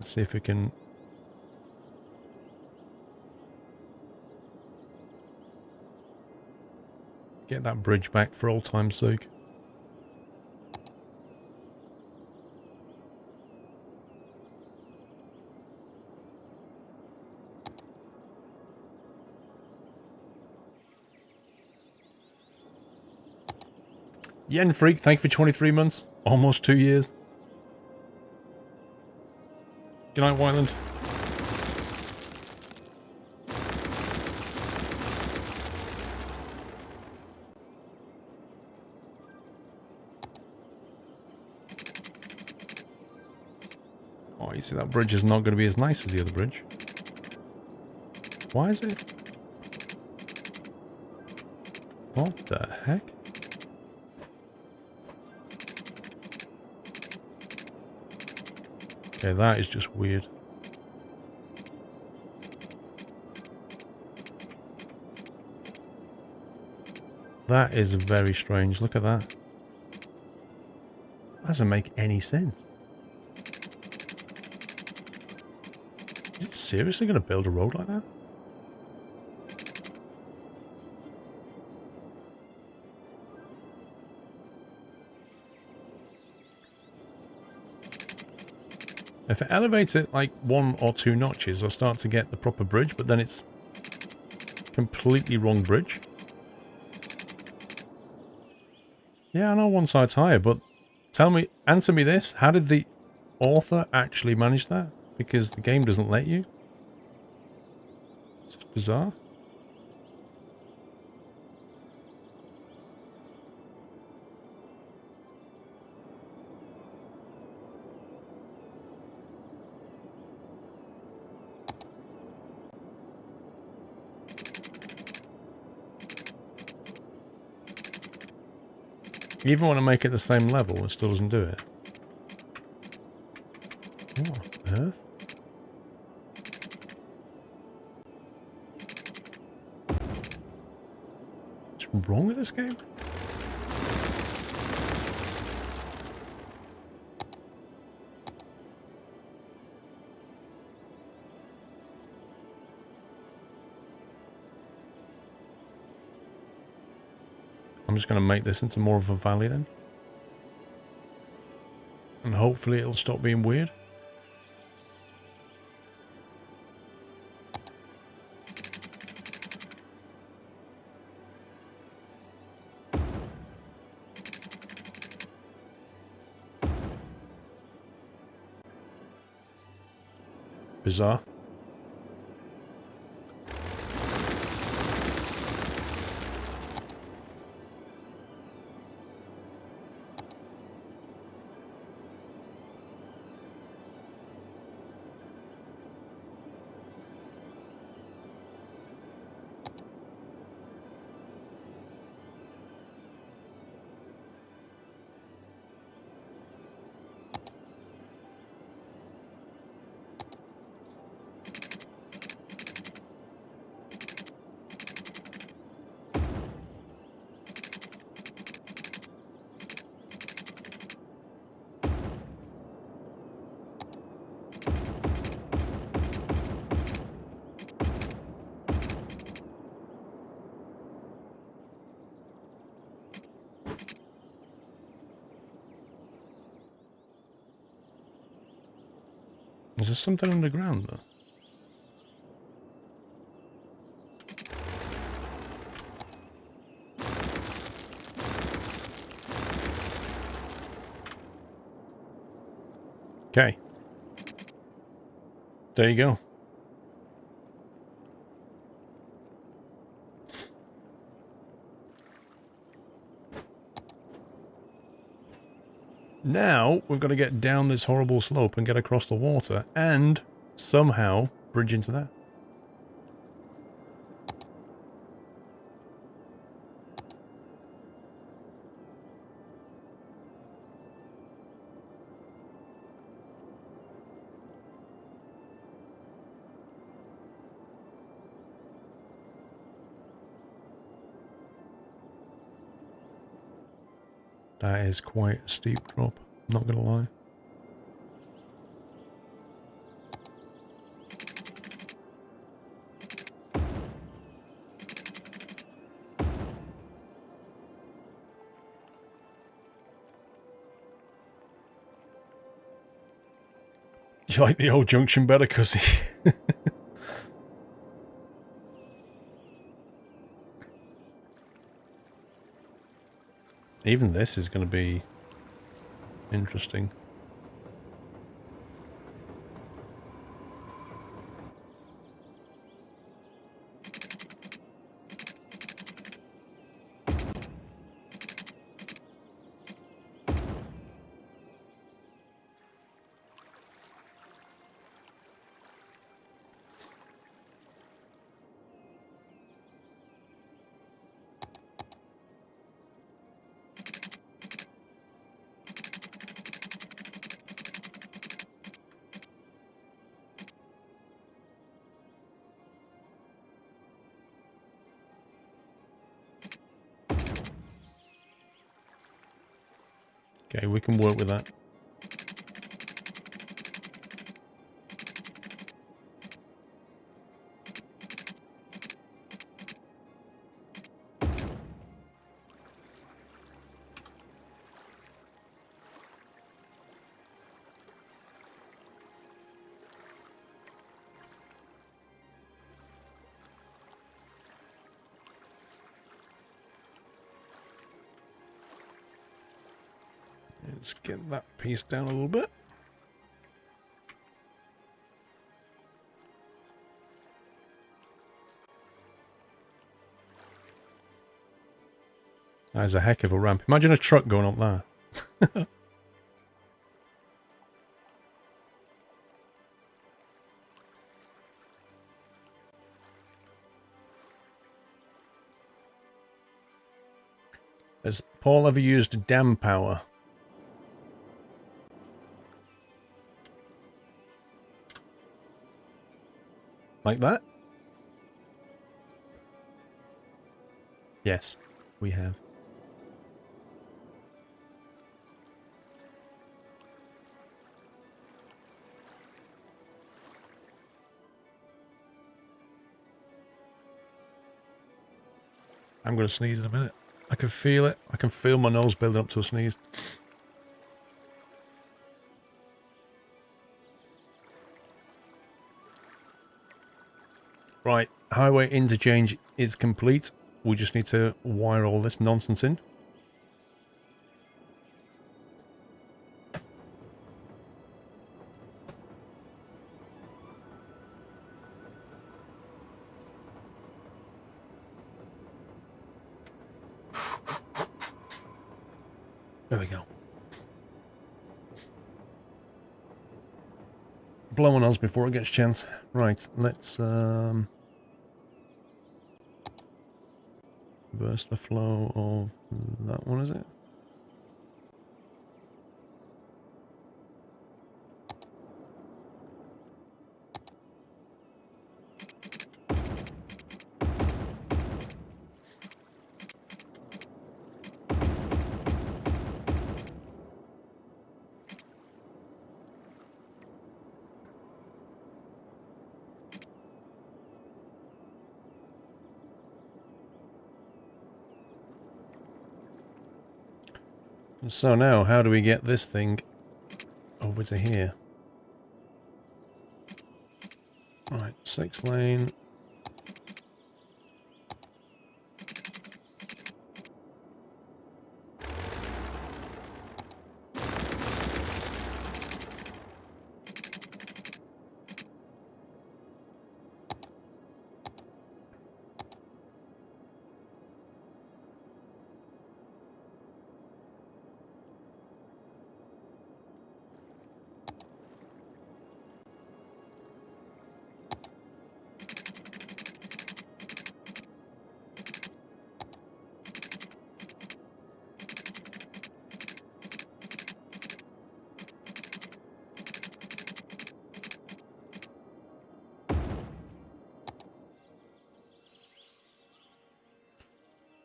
Let's see if we can... get that bridge back for old time's sake. Yen Freak, thank you for 23 months. Almost 2 years. Good night, Wyland. Oh, you see, that bridge is not going to be as nice as the other bridge. Why is it? What the heck? Okay, that is just weird. That is very strange. Look at that. That doesn't make any sense. Is it seriously going to build a road like that? If it elevates it like 1 or 2 notches, I'll start to get the proper bridge, but then it's completely wrong bridge. Yeah, I know one side's higher, but answer me this, how did the author actually manage that? Because the game doesn't let you. It's just bizarre. You even want to make it the same level, it still doesn't do it. What on earth? What's wrong with this game? I'm just going to make this into more of a valley then. And hopefully it'll stop being weird. Bizarre. Is there something underground though? Okay. There you go. Now, we've got to get down this horrible slope and get across the water and somehow bridge into that. That is quite a steep drop, not gonna lie. you like the old junction better, Cuzzy? Even this is going to be interesting. Okay, we can work with that. Let's get that piece down a little bit. That is a heck of a ramp. Imagine a truck going up there. Has Paul ever used dam power? Like that? Yes, we have. I'm going to sneeze in a minute. I can feel it. I can feel my nose building up to a sneeze. Right, highway interchange is complete. We just need to wire all this nonsense in. There we go. Blow on us before it gets chance. Right, let's reverse the flow of that one, is it? So now, how do we get this thing over to here? Right, 6 lane.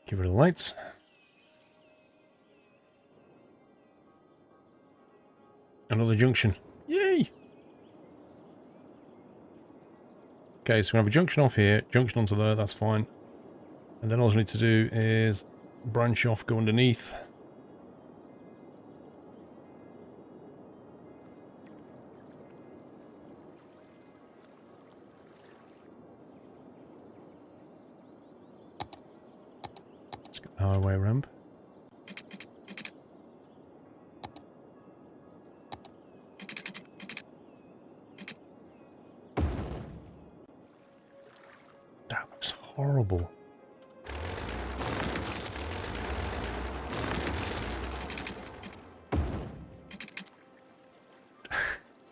Give it the lights. Another junction. Yay! Okay, so we have a junction off here, junction onto there, that's fine. And then all we need to do is branch off, go underneath. highway ramp. That looks horrible.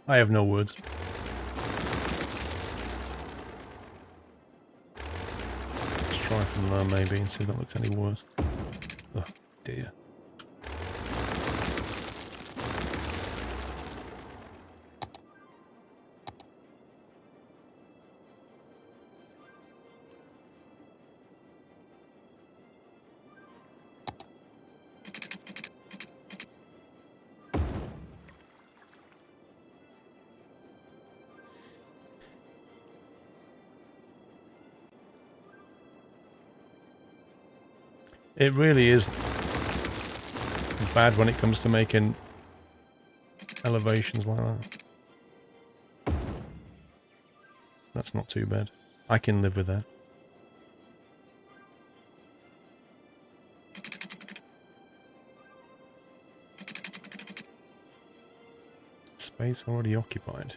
I have no words. Let's try from there maybe and see if that looks any worse. Oh dear. It really is bad when it comes to making elevations like that. That's not too bad. I can live with that. Space already occupied.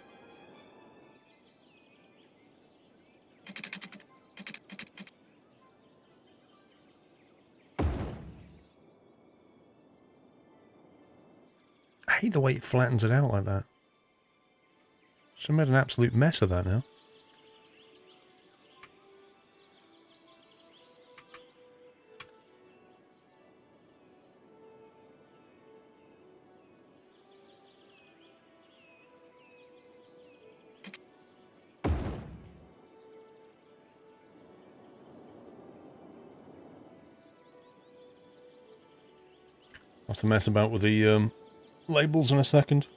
I hate the way it flattens it out like that. So I made an absolute mess of that now. I'll have to mess about with the labels in a second.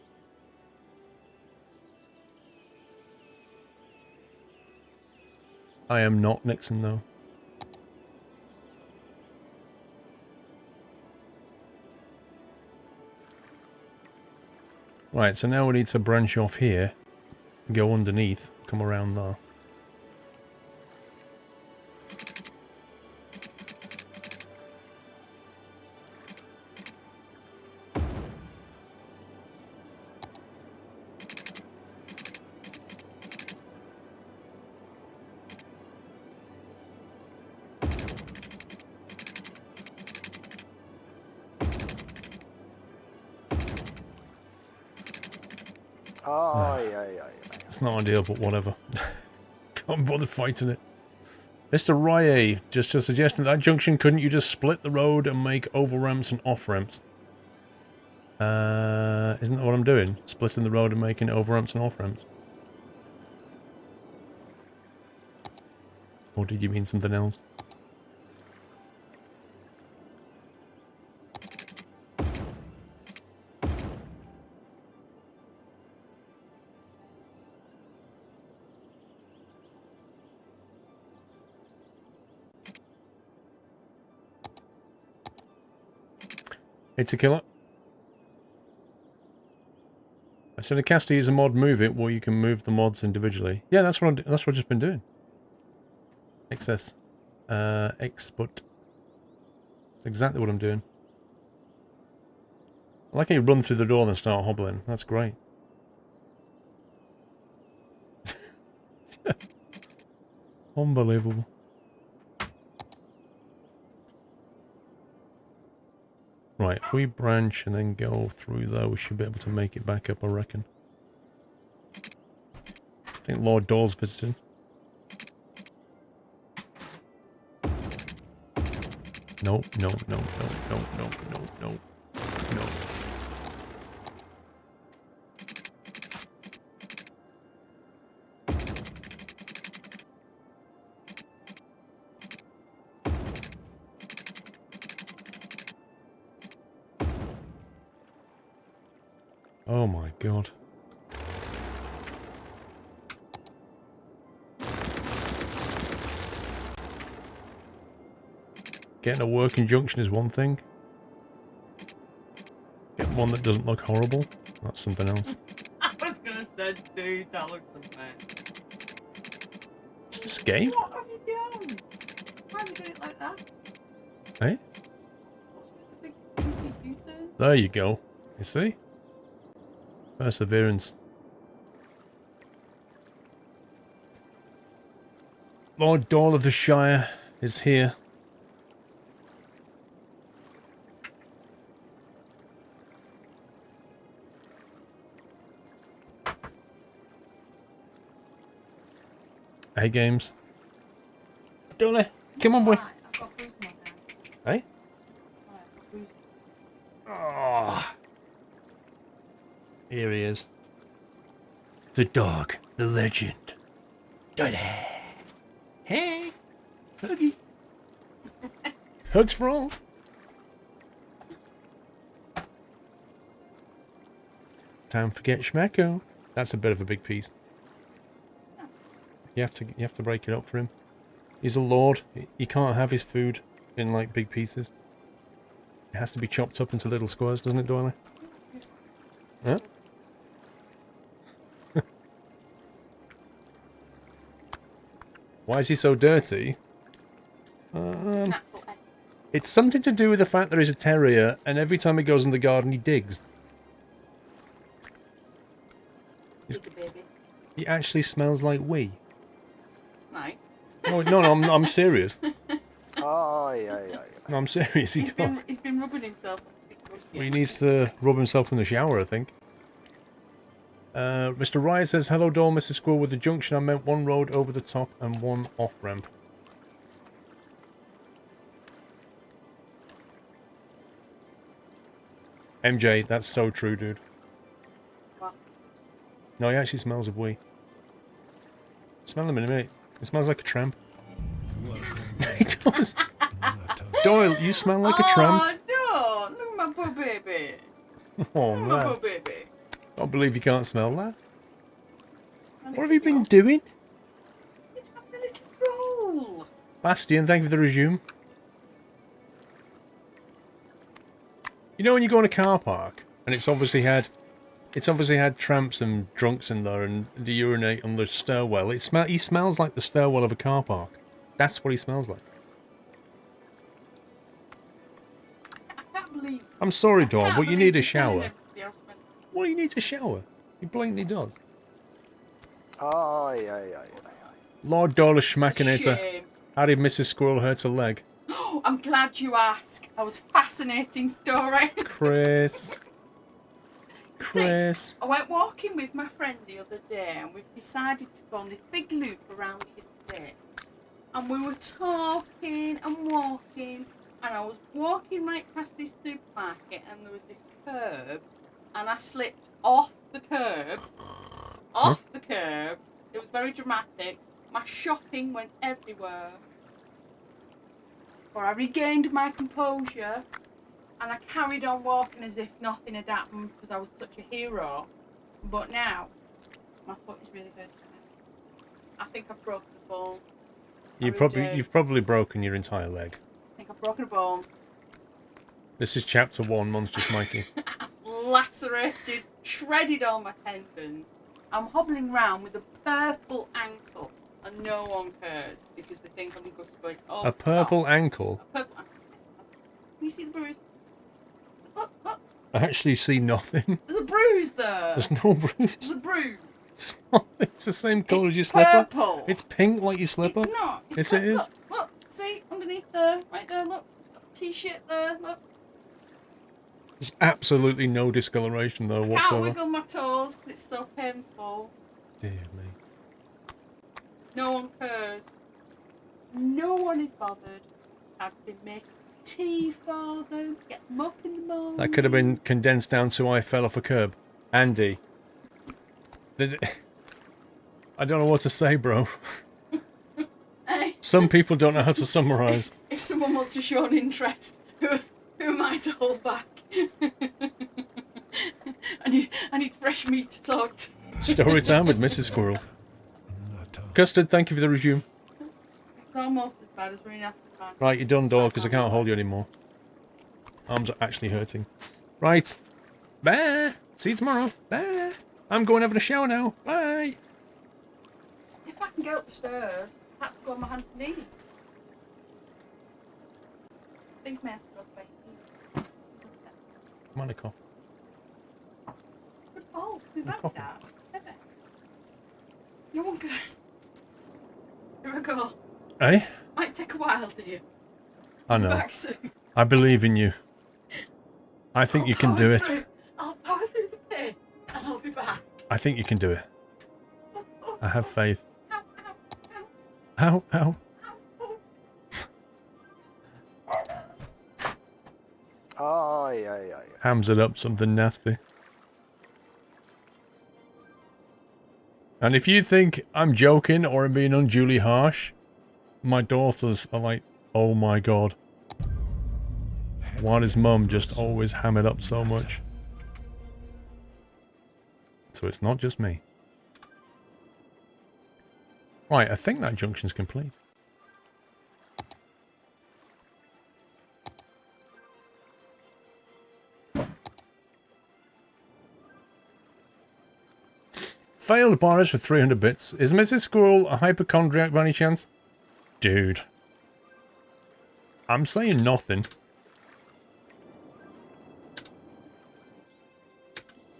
I am not Nixon though. Right, so now we need to branch off here, go underneath, come around there. It's not ideal, but whatever. Can't bother fighting it. Mr. Rye, just a suggestion, that junction, couldn't you just split the road and make over ramps and off ramps? Isn't that what I'm doing? Splitting the road and making over ramps and off ramps? Or did you mean something else? It's a killer. I said a caster use a mod move it, or you can move the mods individually. Yeah, that's what I've just been doing. Excess. Export. Exactly what I'm doing. I like how you run through the door and then start hobbling. That's great. Unbelievable. Right, if we branch and then go through there, we should be able to make it back up, I reckon. I think Lord Dole's visiting. No, no, no, no, no, no, no, no, no. Oh my god. Getting a working junction is one thing. Getting one that doesn't look horrible, that's something else. I was gonna say, dude, that looks a mess. Is this game? What have you done? Why have you done it like that? Hey? There you go. You see? Perseverance. Lord Dahl of the Shire is here. Hey, games. Dolly, come on, boy. Hey? Oh. Here he is. The dog, the legend. Dolly. Hey. Huggy. Hugs for all. Time to forget Schmacko. That's a bit of a big piece. You have to break it up for him. He's a lord. He can't have his food in like big pieces. It has to be chopped up into little squares, doesn't it, Doily? Huh? Why is he so dirty? It's something to do with the fact that he's a terrier, and every time he goes in the garden, he digs. He actually smells like wee. Nice. No, I'm serious. Oh, yeah. No, I'm serious. He does. He's been rubbing himself. Well, he needs to rub himself in the shower, I think. Mr. Riot says, hello, Dawn, Mrs. Squirrel. With the junction, I meant one road over the top and one off-ramp. MJ, that's so true, dude. What? No, he actually smells of wee. Smell him in a minute. It smells like a tramp. He does. Doyle, you smell like a tramp. Oh, no! Look at my poor baby. Oh, Look at my poor man. baby. I can't believe you can't smell that. What have you been doing? Have the little roll. Bastian, thank you for the resume. You know when you go in a car park and it's obviously had tramps and drunks in there and they urinate on the stairwell. He smells like the stairwell of a car park. That's what he smells like. I can't believe. I'm sorry, I Dawn, can't but you believe need a you're telling shower. everybody else when- Well, you need a shower. He blatantly does. Oh, yeah. Lord Dollar Schmackinator. Shame. How did Mrs. Squirrel hurt her leg? I'm glad you asked. That was a fascinating story. Chris. Chris. I went walking with my friend the other day and we've decided to go on this big loop around the estate. And we were talking and walking and I was walking right past this supermarket and there was this curb and I slipped off the curb. Off the curb. It was very dramatic. My shopping went everywhere. But I regained my composure and I carried on walking as if nothing had happened because I was such a hero. But now, my foot is really good. I think I've broken a bone. You've probably broken your entire leg. I think I've broken a bone. This is chapter 1, Monstrous Mikey. I've lacerated, shredded all my tendons. I'm hobbling round with a purple ankle and no one cares because they think I'm just going over A purple ankle? A purple ankle. Can you see the bruise? Look. I actually see nothing. There's a bruise there. There's no bruise. There's a bruise. It's not. It's the same colour It's as your slipper. purple. It's pink like your slipper. It's not. Yes, it is. Look. See, underneath there. Right there, look. It's got a t-shirt there, look. There's absolutely no discoloration though I can't whatsoever. wiggle my toes because it's so painful. Dear me. No one cares. No one is bothered. I've been making tea for them, get them up in the morning. That could have been condensed down to I fell off a curb. Andy. I don't know what to say, bro. Hey. Some people don't know how to summarise. If someone wants to show an interest, who am I to hold back? I need fresh meat to talk to. Story time with Mrs. Squirrel. Custard, thank you for the resume. It's almost as bad as running after the man. Right, you're done, Doyle, because I can't hold you anymore. Arms are actually hurting. Right. Bye. See you tomorrow. Bye. I'm going having a shower now. Bye. If I can get up the stairs, I have to go on my hands and knees. I think I may have to go to bed. Come on, a coffee. Good fall. My My bag's coffee. out. Heavy. No one can. Here I go. Eh? Might take a while, dear. I Be know. back soon. I believe in you. I think I'll you can power do it. through. I'll power through the pain and I'll be back. I think you can do it. I have faith. Ow, ow, ow, Ow, ow. ow, ow. Aye, aye, aye. Hams it up something nasty. And if you think I'm joking or I'm being unduly harsh, my daughters are like, oh my god. Why does mum just always ham it up so much? So it's not just me. Right, I think that junction's complete. Failed buyers for 300 bits. Is Mrs. Squirrel a hypochondriac by any chance? Dude. I'm saying nothing.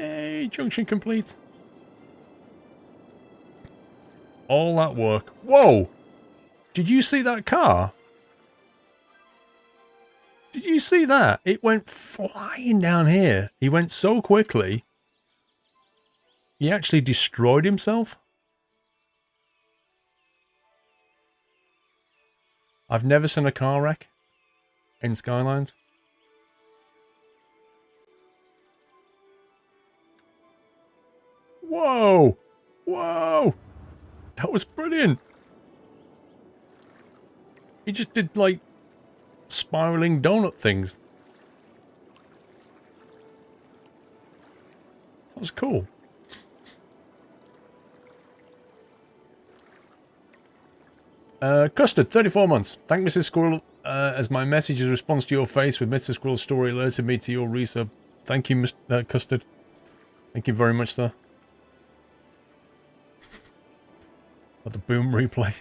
Yay, junction complete. All that work. Whoa! Did you see that car? Did you see that? It went flying down here. He went so quickly. He actually destroyed himself. I've never seen a car wreck in Skylines. Whoa! Whoa! That was brilliant. He just did, like, spiraling donut things. That was cool. Custard, 34 months. Thank Mrs. Squirrel, as my message is response to your face with Mr. Squirrel's story alerted me to your resub. Thank you, Mr. Custard. Thank you very much, sir. For the boom replay.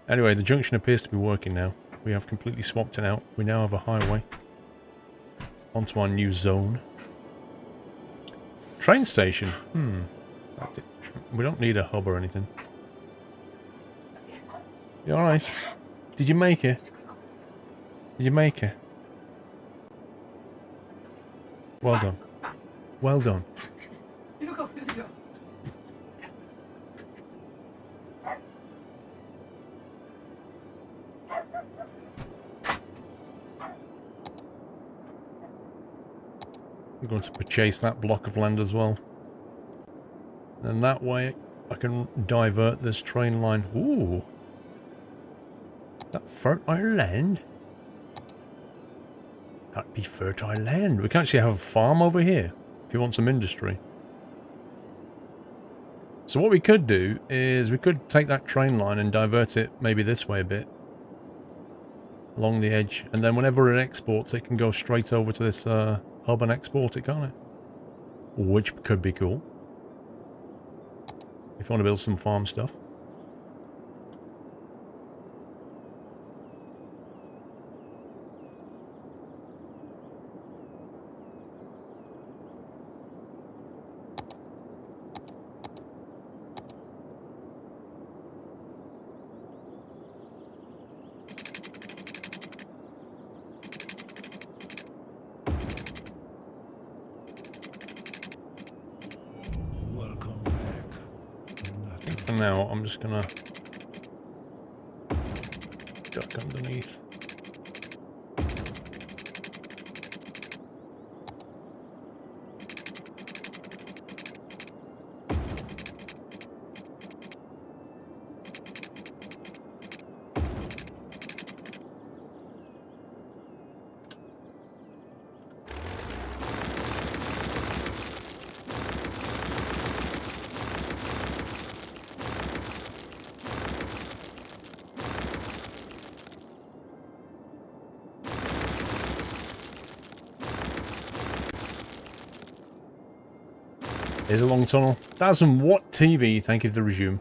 Anyway, the junction appears to be working now. We have completely swapped it out. We now have a highway. Onto our new zone. Train station. We don't need a hub or anything. You alright? Did you make it? Did you make it? Well done. Well done. You go through the door. I'm going to purchase that block of land as well. And that way I can divert this train line. Ooh. That fertile land? That'd be fertile land. We can actually have a farm over here if you want some industry. So what we could do is we could take that train line and divert it maybe this way a bit. Along the edge. And then whenever it exports, it can go straight over to this hub and export it, can't it? Which could be cool. If you want to build some farm stuff. For now, I'm just gonna duck underneath. Here's a long tunnel. 1000-watt TV. Thank you for the resume.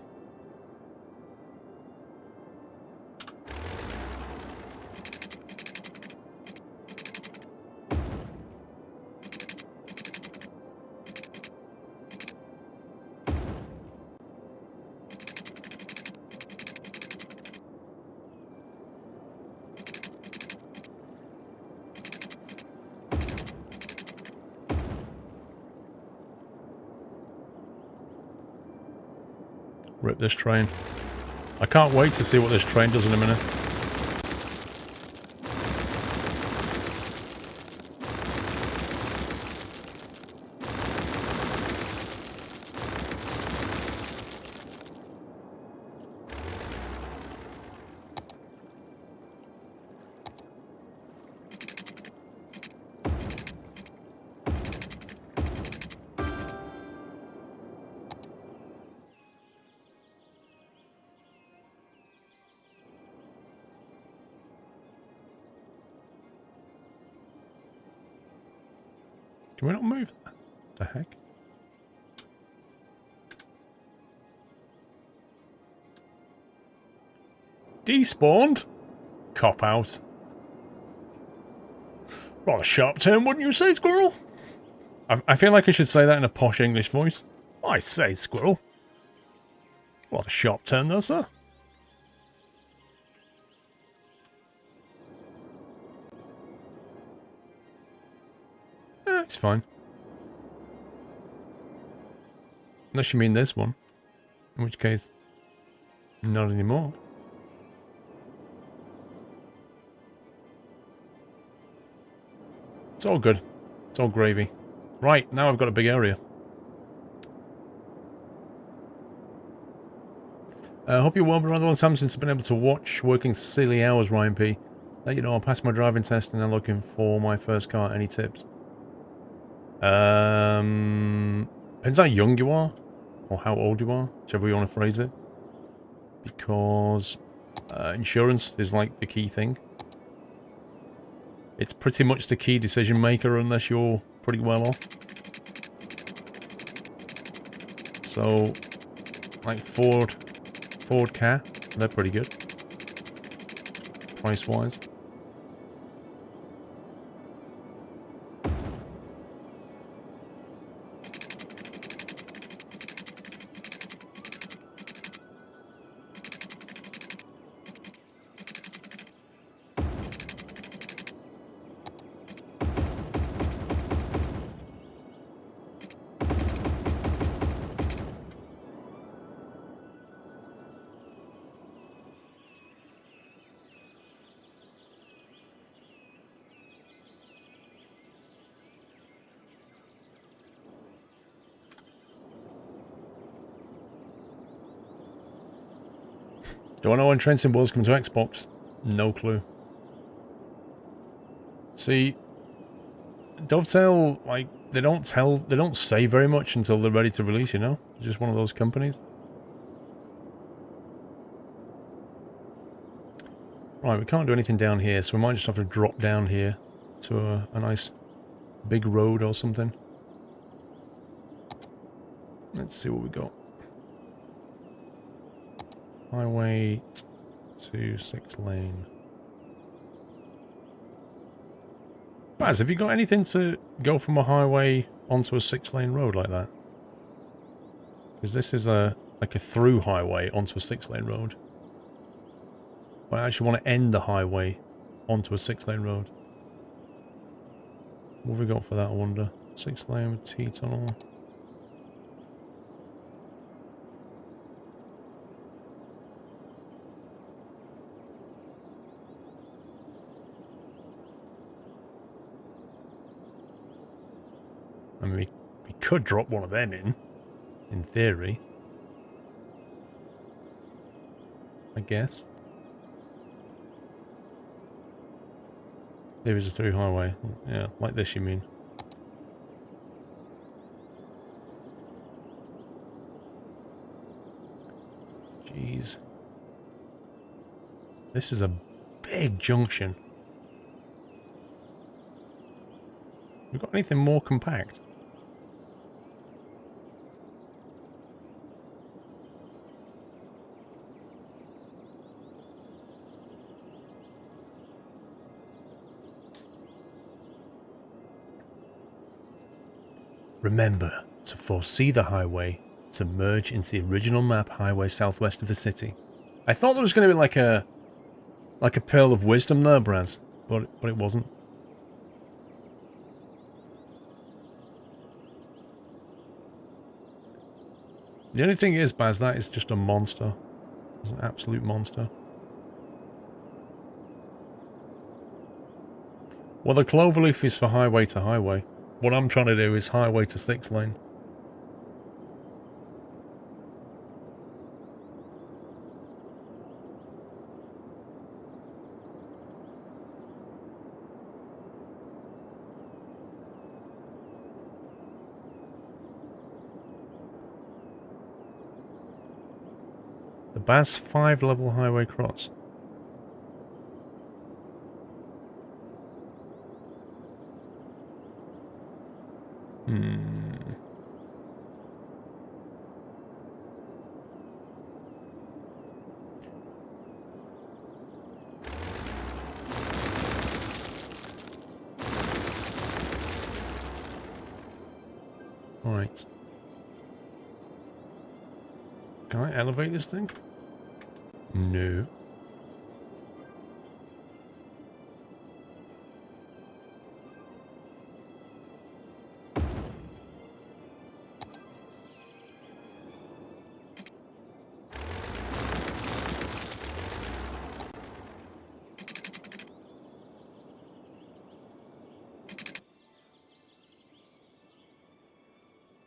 Rip this train. I can't wait to see what this train does in a minute. Can we not move that? The heck? Despawned? Cop out. Rather sharp turn, wouldn't you say, Squirrel? I feel like I should say that in a posh English voice. I say, Squirrel. Rather sharp turn there, sir. It's fine. Unless you mean this one. In which case, not anymore. It's all good. It's all gravy. Right, now I've got a big area. Hope you're well. Been rather a long time since I've been able to watch. Working silly hours, Ryan P. Let you know, I'll pass my driving test and I'm looking for my first car. Any tips? Depends how young you are. Or how old you are. Whichever you want to phrase it. Because insurance is like the key thing. It's pretty much the key decision maker unless you're pretty well off. So, like Ford Ka, they're pretty good. Price-wise. Do I know when Train World's coming to Xbox? No clue. See, Dovetail, like, they don't say very much until they're ready to release, you know? It's just one of those companies. Right, we can't do anything down here, so we might just have to drop down here to a nice big road or something. Let's see what we got. Highway to 6 lane. Baz, have you got anything to go from a highway onto a 6 lane road like that? Because this is like a through highway onto a 6 lane road. But I actually want to end the highway onto a 6 lane road. What have we got for that, I wonder? 6 lane with T-tunnel. I mean, we could drop one of them in theory. I guess. There is a through highway. Yeah, like this you mean. Jeez. This is a big junction. We got anything more compact? Remember to foresee the highway to merge into the original map highway southwest of the city. I thought there was going to be like a pearl of wisdom there, Braz, but it wasn't. The only thing is, Baz, that is just a monster. It's an absolute monster. Well, the cloverleaf is for highway to highway. What I'm trying to do is highway to 6-lane. The Baz 5-level highway cross. Alright. Can I elevate this thing? No.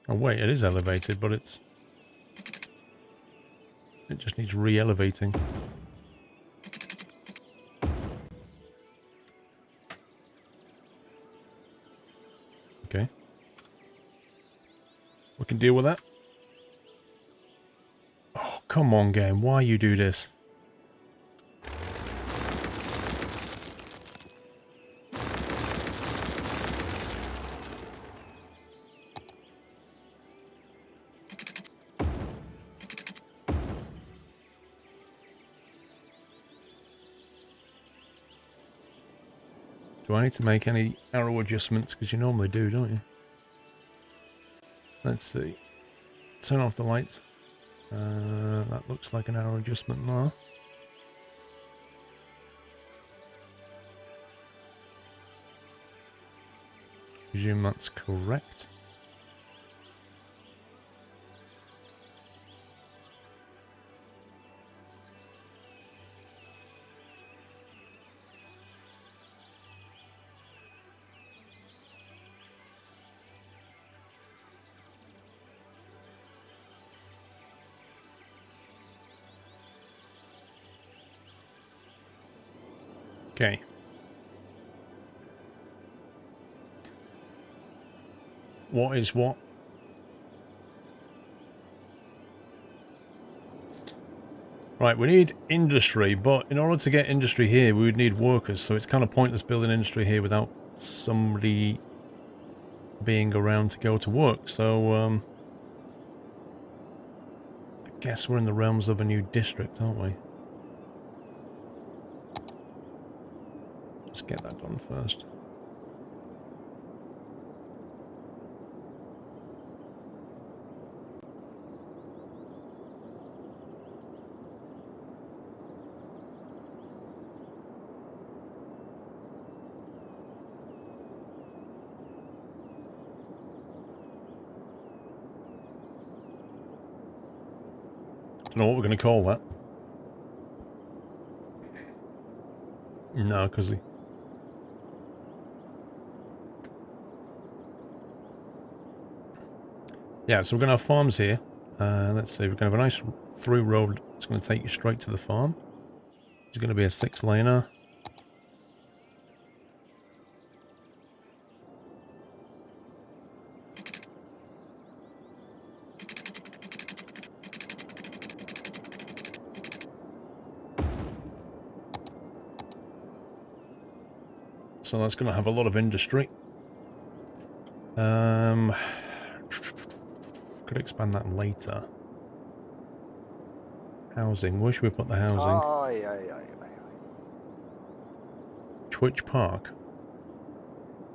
Oh wait, it is elevated, but it just needs re-elevating. Okay. We can deal with that. Oh, come on, game. Why you do this? Do I need to make any arrow adjustments? Because you normally do, don't you? Let's see. Turn off the lights. That looks like an arrow adjustment now. Presume that's correct. Okay. What is what? Right, we need industry, but in order to get industry here, we would need workers, so it's kind of pointless building industry here without somebody being around to go to work. So, I guess we're in the realms of a new district, aren't we? Let's get that done first. Don't know what we're going to call that. No, because the... Yeah, so we're going to have farms here. Let's see, we're going to have a nice through road. It's going to take you straight to the farm. It's going to be a 6-laner. So that's going to have a lot of industry. Could expand that later. Housing. Where should we put the housing? Aye, aye, aye, aye. Twitch Park.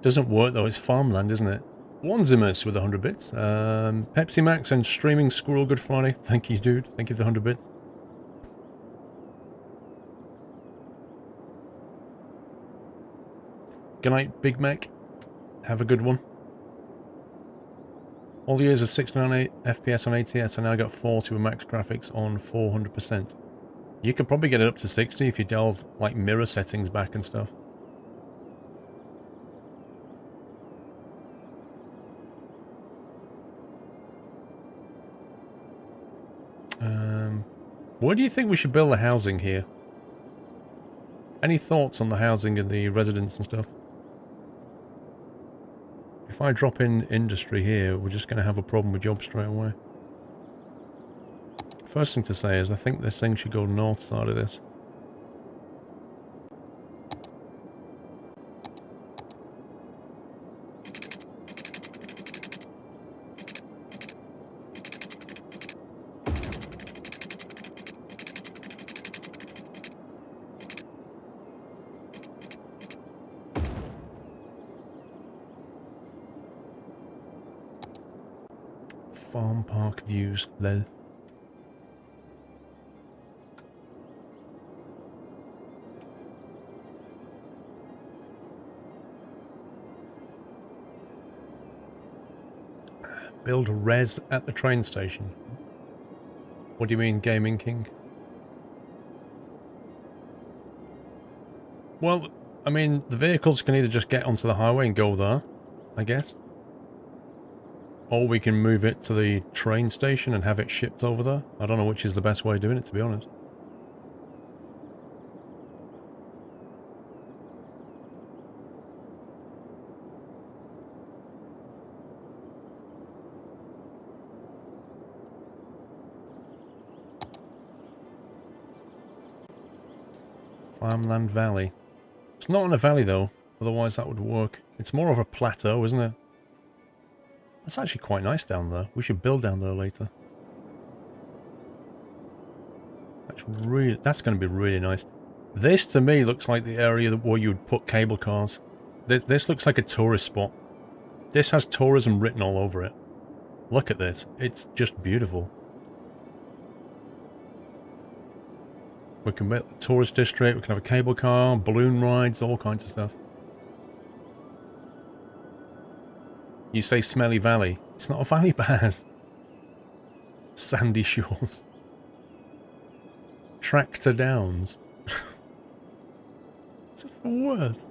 Doesn't work though, it's farmland, isn't it? Wanzimus with 100 bits. Pepsi Max and streaming Squirrel Good Friday. Thank you, dude. Thank you for the 100 bits. Good night, Big Mac. Have a good one. All the years of 69 FPS on ATS, I now got 40 with max graphics on 400%. You could probably get it up to 60 if you dial like mirror settings back and stuff. Where do you think we should build the housing here? Any thoughts on the housing and the residents and stuff? If I drop in industry here, we're just going to have a problem with jobs straight away. First thing to say is I think this thing should go north side of this. Farm park views, lol. Build res at the train station. What do you mean, Gaming King? Well, I mean, the vehicles can either just get onto the highway and go there, I guess. Or we can move it to the train station and have it shipped over there. I don't know which is the best way of doing it, to be honest. Farmland Valley. It's not in a valley, though. Otherwise, that would work. It's more of a plateau, isn't it? That's actually quite nice down there. We should build down there later. That's going to be really nice. This, to me, looks like the area where you would put cable cars. This looks like a tourist spot. This has tourism written all over it. Look at this. It's just beautiful. We can make the tourist district. We can have a cable car, balloon rides, all kinds of stuff. You say Smelly Valley. It's not a valley, Baz. Sandy shores. Tractor Downs. It's just the worst.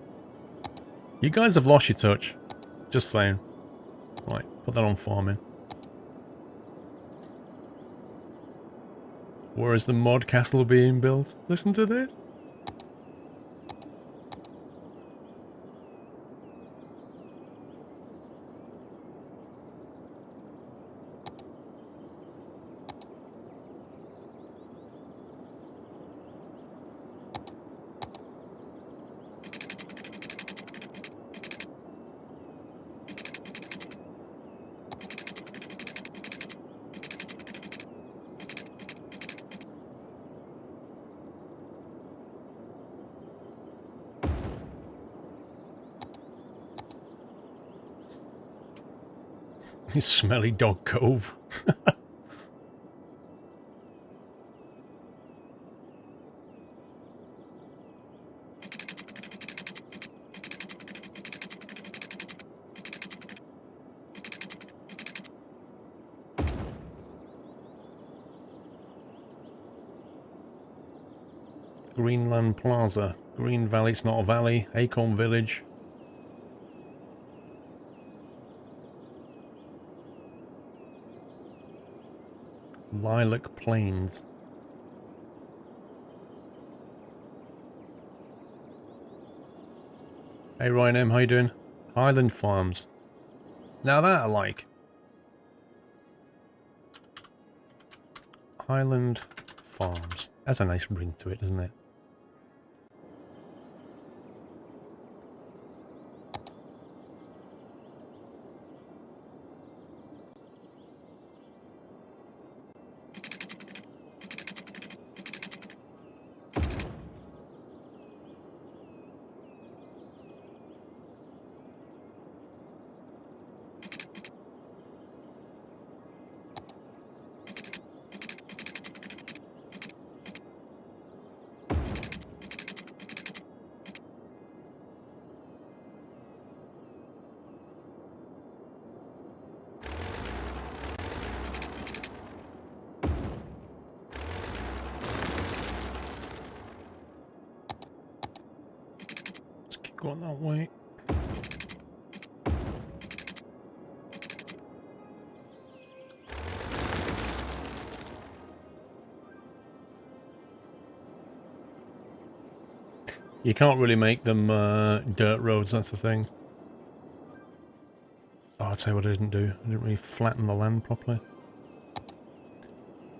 You guys have lost your touch. Just saying. Right, put that on farming. Where is the mod castle being built? Listen to this. Smelly Dog Cove. Greenland Plaza. Green Valley, it's not a valley. Acorn Village. Lilac Plains. Hey Ryan M, how you doing? Highland Farms. Now that I like. Highland Farms. That's a nice ring to it, doesn't it? Go on that way. You can't really make them dirt roads, that's the thing. Oh, I'll tell you what I didn't do. I didn't really flatten the land properly.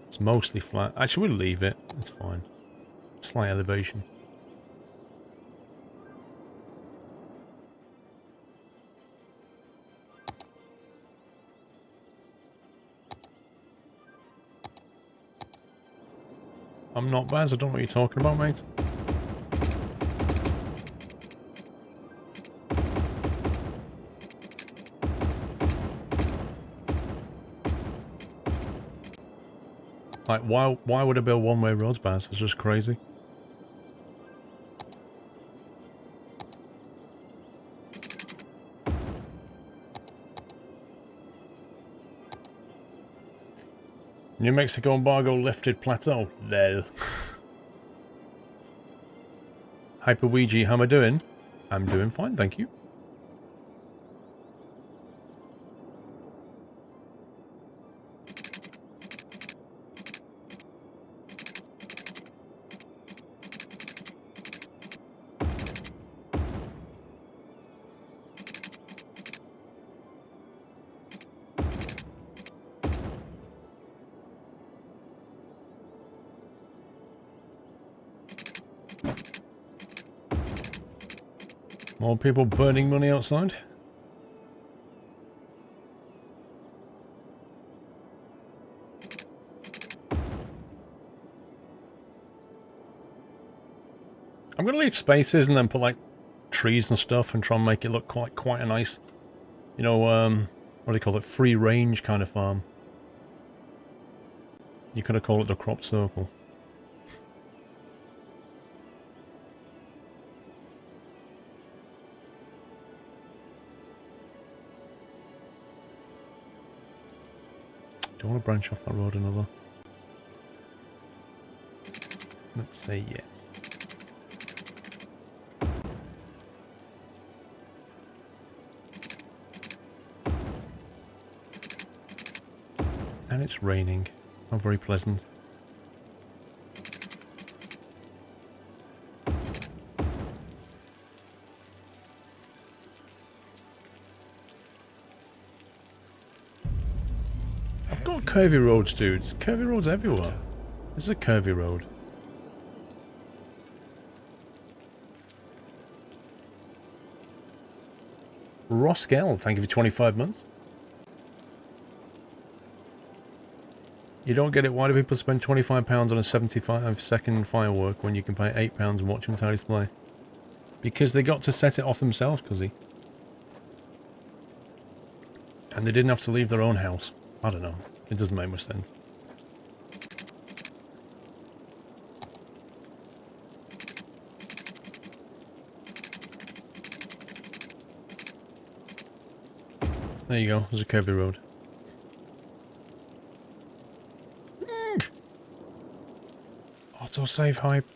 It's mostly flat. Actually, we'll leave it. It's fine. Slight elevation. I'm not Baz, I don't know what you're talking about, mate. Like, why would I build one-way roads, Baz? It's just crazy. New Mexico embargo lifted plateau. Lol. Hyper Ouija, how am I doing? I'm doing fine, thank you. More people burning money outside. I'm gonna leave spaces and then put like trees and stuff and try and make it look quite a nice, you know, what do they call it? Free range kind of farm. You could have called it the crop circle. Do I want to branch off that road another? Let's say yes. And it's raining. Not very pleasant. I've got curvy roads, dudes. Curvy roads everywhere. This is a curvy road. Roskell, thank you for 25 months. You don't get it. Why do people spend £25 on a 75-second firework when you can pay £8 and watch entire display? Because they got to set it off themselves, cuzzy. And they didn't have to leave their own house. I don't know. It doesn't make much sense. There you go. There's a curvy road. Autosave hype.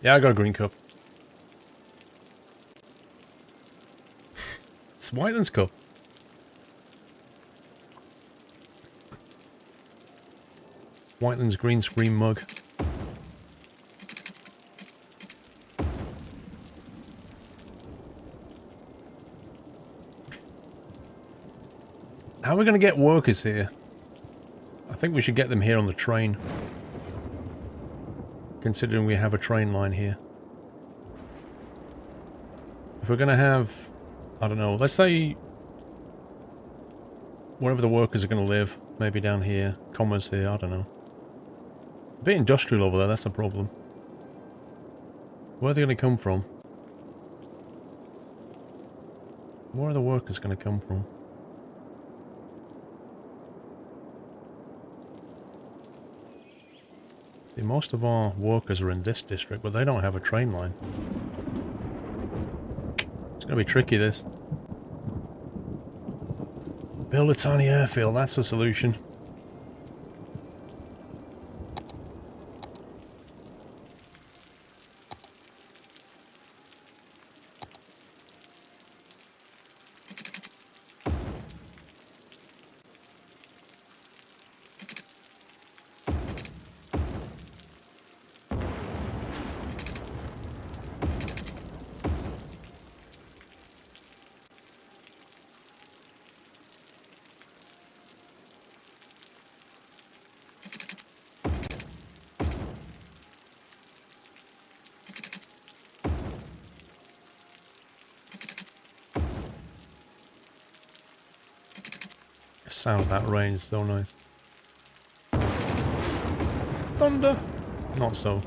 Yeah, I got a green cup. It's Whiteland's cup. Whiteland's green screen mug. How are we going to get workers here? I think we should get them here on the train. Considering we have a train line here. If we're going to have, I don't know, let's say wherever the workers are going to live, maybe down here, commerce here, I don't know. A bit industrial over there, that's the problem. Where are they going to come from? Where are the workers going to come from? See, most of our workers are in this district, but they don't have a train line. It's going to be tricky, this. Build a tiny airfield, that's the solution. The sound of that rain is so nice. Thunder! Not so.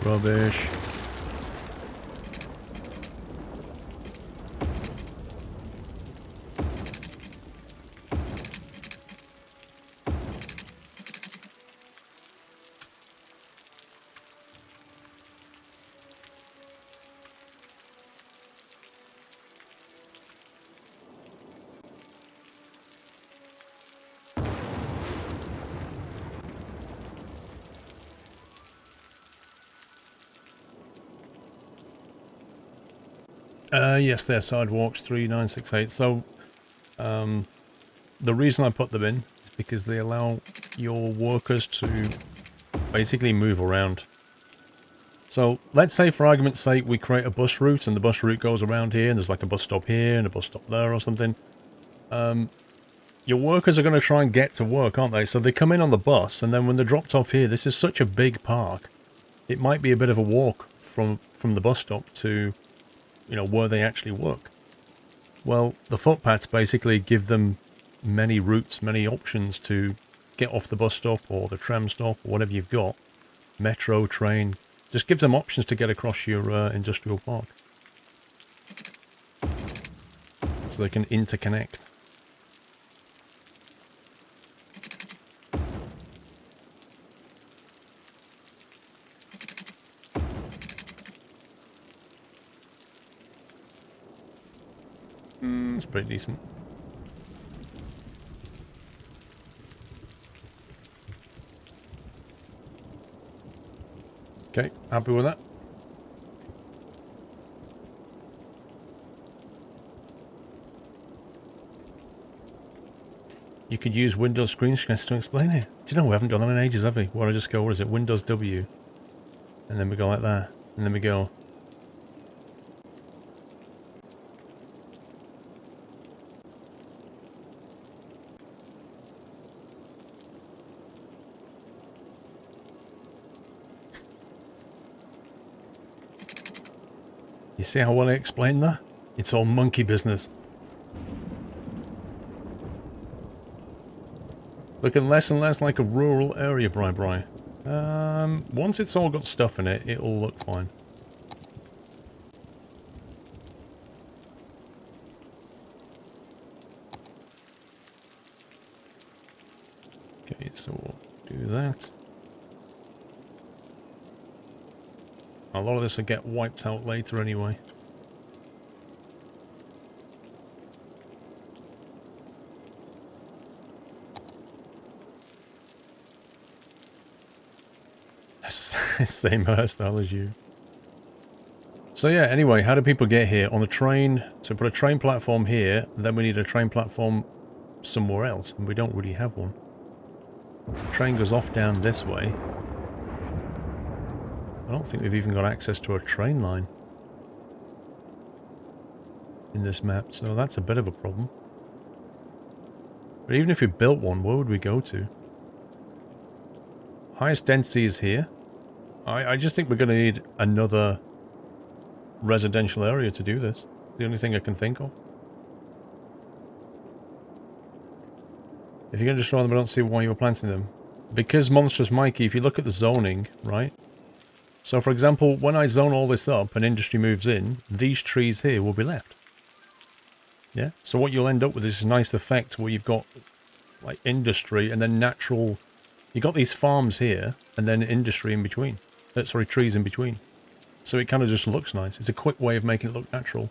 Rubbish. Yes, they're sidewalks 3968. So, the reason I put them in is because they allow your workers to basically move around. So, let's say for argument's sake we create a bus route and the bus route goes around here and there's like a bus stop here and a bus stop there or something. Your workers are going to try and get to work, aren't they? So they come in on the bus and then when they're dropped off here, this is such a big park. It might be a bit of a walk from the bus stop to, you know, where they actually work. Well, the footpaths basically give them many routes, many options to get off the bus stop or the tram stop or whatever you've got. Metro, train, just gives them options to get across your industrial park. So they can interconnect. It's pretty decent. Okay, happy with that. You could use Windows screen shares to explain it. Do you know we haven't done that in ages, have we? Where I just go, what is it, Windows W? And then we go like that. And then we go... You see how well I explained that? It's all monkey business. Looking less and less like a rural area, Bri. Once it's all got stuff in it, it'll look fine. Okay, so we'll do that. A lot of this will get wiped out later anyway. Same hairstyle as you. So yeah, anyway, how do people get here? On a train, to put a train platform here, then we need a train platform somewhere else, and we don't really have one. The train goes off down this way. I don't think we've even got access to a train line in this map, so that's a bit of a problem. But even if we built one, where would we go to? Highest density is here. I just think we're going to need another residential area to do this. The only thing I can think of. If you're going to destroy them, I don't see why you were planting them. Because Monstrous Mikey, if you look at the zoning, right? So for example, when I zone all this up and industry moves in, these trees here will be left. Yeah? So what you'll end up with is this nice effect where you've got like industry and then natural... You've got these farms here and then industry in between. Sorry, trees in between. So it kind of just looks nice. It's a quick way of making it look natural.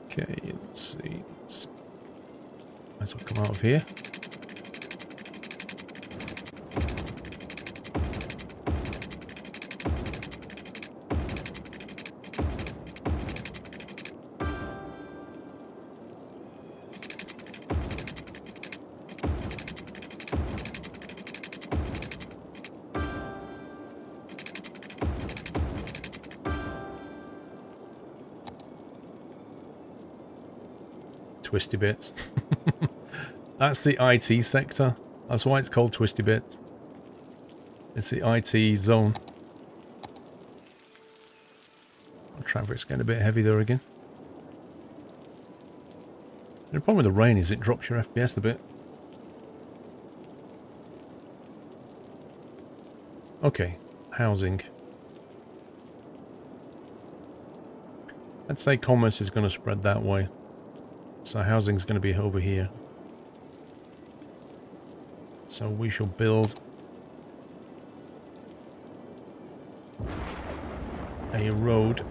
Okay, let's see. Might as well come out of here. Twisty Bits. That's the IT sector. That's why it's called Twisty Bits. It's the IT zone. Oh, traffic's getting a bit heavy there again. The problem with the rain is it drops your FPS a bit. Okay, housing. Let's say commerce is going to spread that way. So housing's going to be over here. So we shall build a road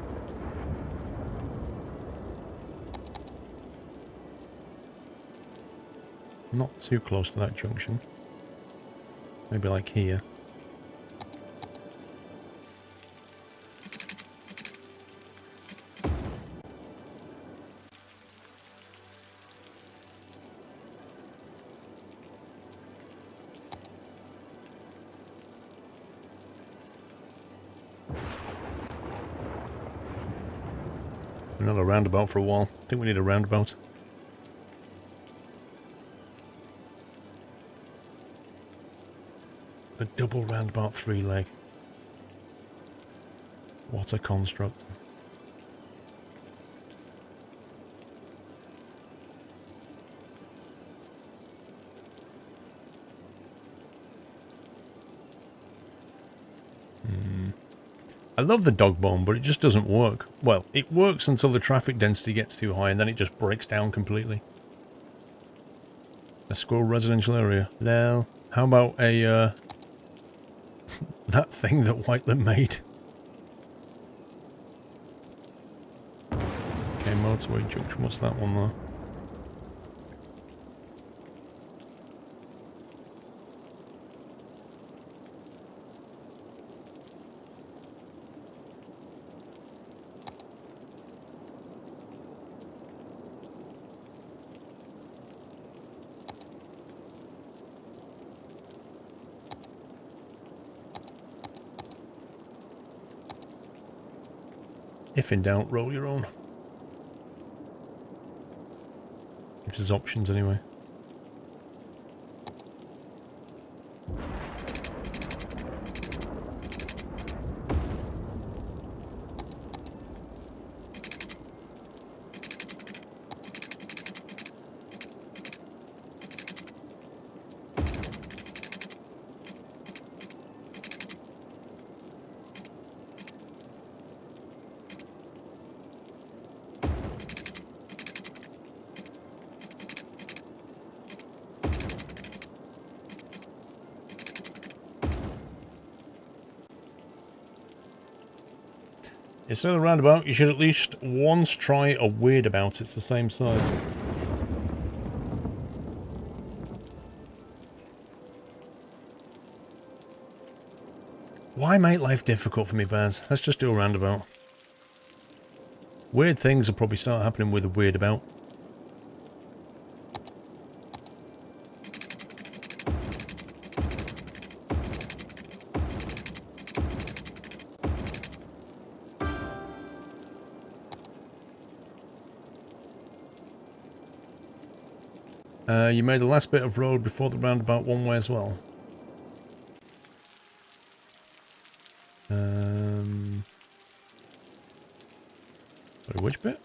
not too close to that junction. Maybe like here. Another roundabout for a while. I think we need a roundabout. A double roundabout 3-leg. What a construct. I love the dog bone, but it just doesn't work. Well, it works until the traffic density gets too high, and then it just breaks down completely. A squirrel residential area. Lel. How about a, that thing that Whiteland made? Okay, motorway junction. What's that one there? If in doubt, roll your own. If there's options anyway. Instead of a roundabout, you should at least once try a weird about. It's the same size. Why make life difficult for me, Baz? Let's just do a roundabout. Weird things will probably start happening with a weird about. You made the last bit of road before the roundabout one way as well. Sorry, which bit?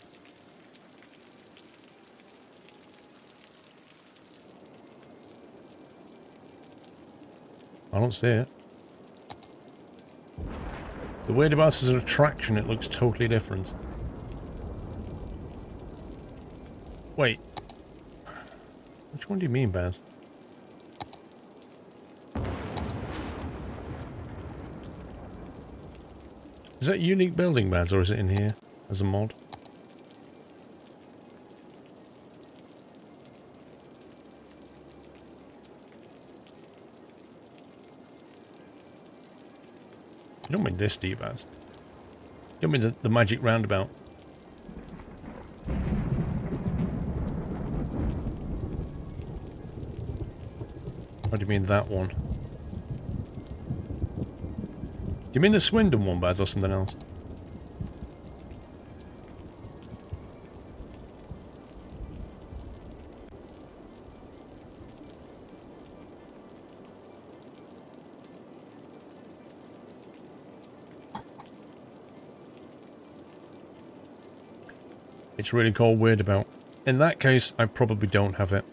I don't see it. The weird about this is an attraction, it looks totally different. Wait. Which one do you mean, Baz? Is that a unique building, Baz, or is it in here as a mod? You don't mean this, do you, Baz? You don't mean the magic roundabout? Or do you mean that one? Do you mean the Swindon one, Baz, or something else? It's really called Weird About. In that case, I probably don't have it.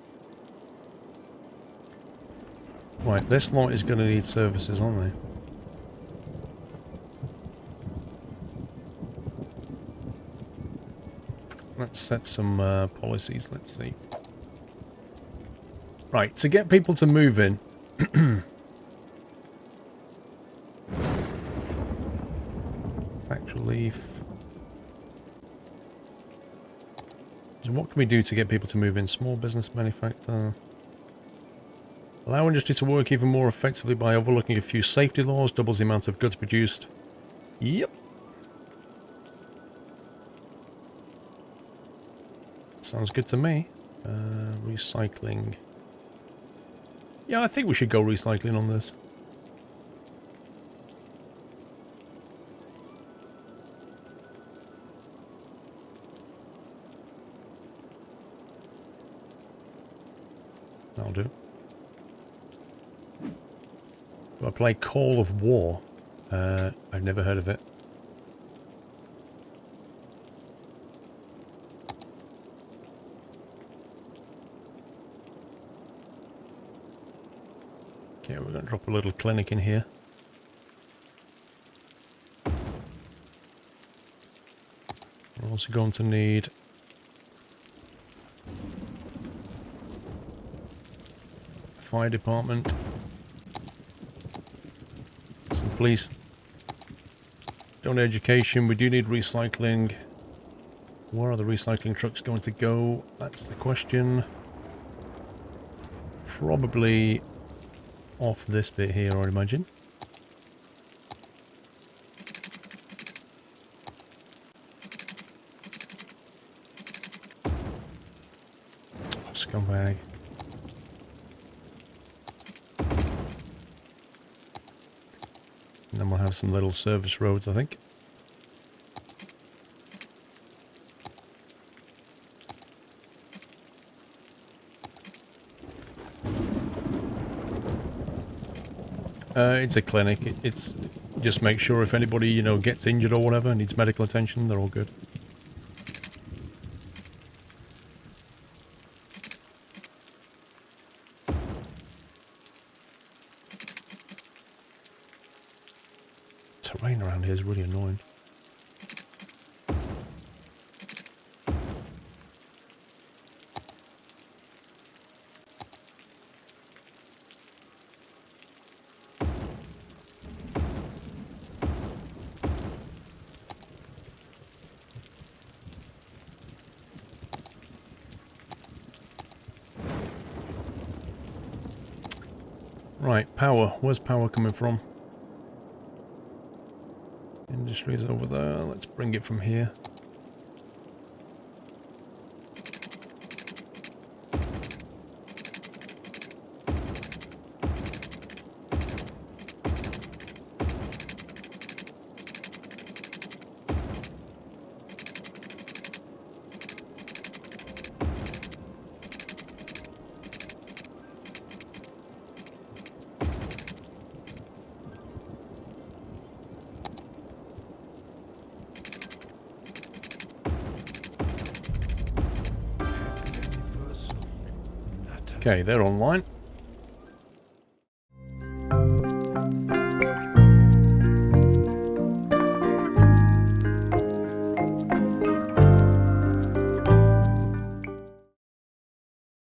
Right, this lot is going to need services, aren't they? Let's set some policies, let's see. Right, to get people to move in. Tax relief. So what can we do to get people to move in? Small business manufacturer. Allow industry to work even more effectively by overlooking a few safety laws, doubles the amount of goods produced. Yep. Sounds good to me. Recycling. Yeah, I think we should go recycling on this. That'll do. Do I play Call of War? I've never heard of it. Okay, we're going to drop a little clinic in here. We're also going to need a fire department. Some police. Don't need education. We do need recycling. Where are the recycling trucks going to go? That's the question. Probably off this bit here, I imagine. Scumbag. And then we'll have some little service roads, I think. It's a clinic. It's just make sure if anybody, you know, gets injured or whatever, needs medical attention, they're all good. Terrain around here is really annoying. Right, power. Where's power coming from? Industry is over there. Let's bring it from here. Okay, they're online.